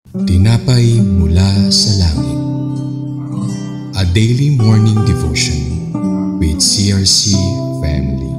Tinapay mula sa langit. A daily morning devotion with CRC family.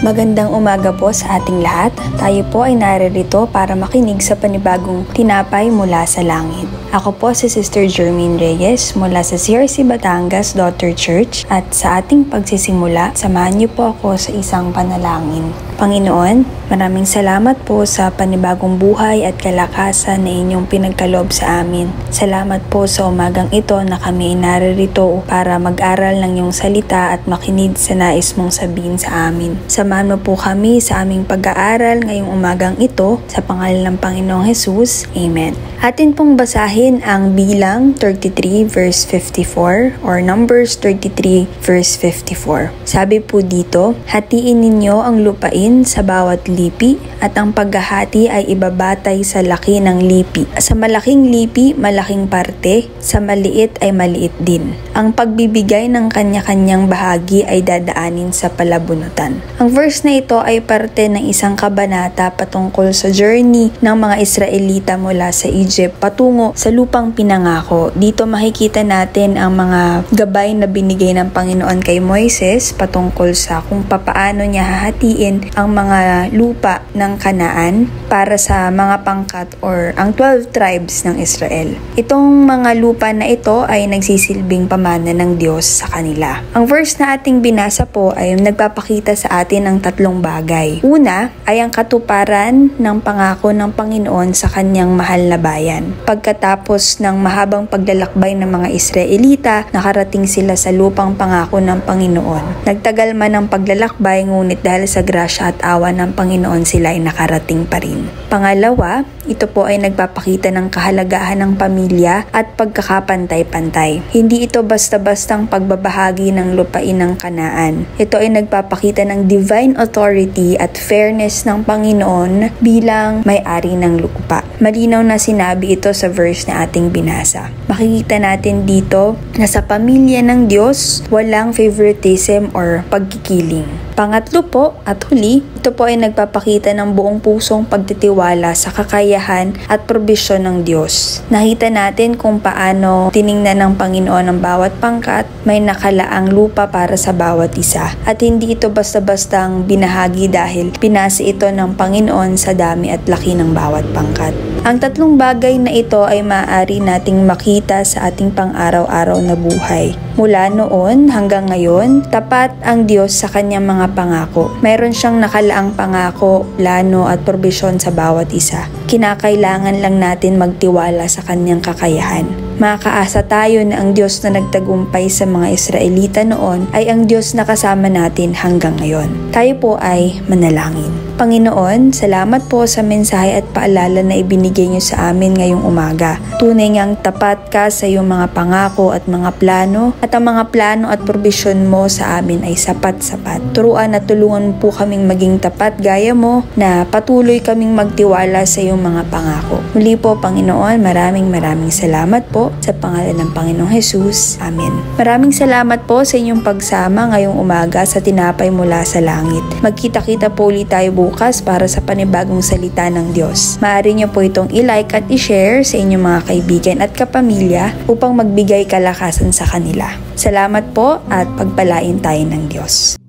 Magandang umaga po sa ating lahat. Tayo po ay naririto para makinig sa panibagong tinapay mula sa langit. Ako po si Sister Jermaine Reyes mula sa CRC Batangas Daughter Church at sa ating pagsisimula, samahan niyo po ako sa isang panalangin. Panginoon, maraming salamat po sa panibagong buhay at kalakasan na inyong pinagkaloob sa amin. Salamat po sa umagang ito na kami naririto para mag-aral ng iyong salita at makinig sa nais mong sabihin sa amin. Samahan mo po kami sa aming pag-aaral ngayong umagang ito sa pangalan ng Panginoong Hesus. Amen. Atin pong basahin ang Bilang 33 verse 54 or Numbers 33 verse 54. Sabi po dito, hatiin ninyo ang lupain sa bawat lipi at ang paghahati ay ibabatay sa laki ng lipi. Sa malaking lipi, malaking parte, sa maliit ay maliit din. Ang pagbibigay ng kanya-kanyang bahagi ay dadaanin sa palabunutan. Ang verse na ito ay parte ng isang kabanata patungkol sa journey ng mga Israelita mula sa Egypt patungo sa lupang pinangako. Dito makikita natin ang mga gabay na binigay ng Panginoon kay Moises patungkol sa kung papaano niya hahatiin ang mga lupa ng Kanaan para sa mga pangkat or ang 12 tribes ng Israel. Itong mga lupa na ito ay nagsisilbing pamana ng Diyos sa kanila. Ang verse na ating binasa po ay nagpapakita sa atin ng tatlong bagay. Una ay ang katuparan ng pangako ng Panginoon sa kanyang mahal na bayan. Pagkatapos ng mahabang paglalakbay ng mga Israelita, nakarating sila sa lupang pangako ng Panginoon. Nagtagal man ang paglalakbay, ngunit dahil sa grasya at awa ng Panginoon sila ay nakarating pa rin. Pangalawa, ito po ay nagpapakita ng kahalagahan ng pamilya at pagkakapantay-pantay. Hindi ito basta-bastang pagbabahagi ng lupain ng Kanaan. Ito ay nagpapakita ng divine authority at fairness ng Panginoon bilang may-ari ng lupa. Malinaw na sinabi ito sa verse na ating binasa. Makikita natin dito na sa pamilya ng Diyos, walang favoritism or pagkikiling. Pangatlo po at huli, ito po ay nagpapakita ng buong pusong pagtitiwala sa kakayahan at probisyon ng Diyos. Nakita natin kung paano tiningnan ng Panginoon ang bawat pangkat, may nakalaang lupa para sa bawat isa. At hindi ito basta-bastang binahagi dahil pinasa ito ng Panginoon sa dami at laki ng bawat pangkat. Ang tatlong bagay na ito ay maaari nating makita sa ating pang-araw-araw na buhay. Mula noon hanggang ngayon, tapat ang Diyos sa kanyang mga pangako. Mayroon siyang nakalaang pangako, plano at probisyon sa bawat isa. Kinakailangan lang natin magtiwala sa kanyang kakayahan. Makakaasa tayo na ang Diyos na nagtagumpay sa mga Israelita noon ay ang Diyos na kasama natin hanggang ngayon. Tayo po ay manalangin. Panginoon, salamat po sa mensahe at paalala na ibinigay niyo sa amin ngayong umaga. Tunay ngang tapat ka sa iyong mga pangako at mga plano at ang mga plano at probisyon mo sa amin ay sapat-sapat. Turuan at tulungan po kaming maging tapat gaya mo na patuloy kaming magtiwala sa iyong mga pangako. Muli po Panginoon, maraming salamat po sa pangalan ng Panginoong Hesus. Amen. Maraming salamat po sa inyong pagsama ngayong umaga sa Tinapay Mula sa Langit. Magkita-kita po ulit tayo bukas para sa panibagong salita ng Diyos. Maaari niyo po itong i-like at i-share sa inyong mga kaibigan at kapamilya upang magbigay kalakasan sa kanila. Salamat po at pagpalain tayo ng Diyos.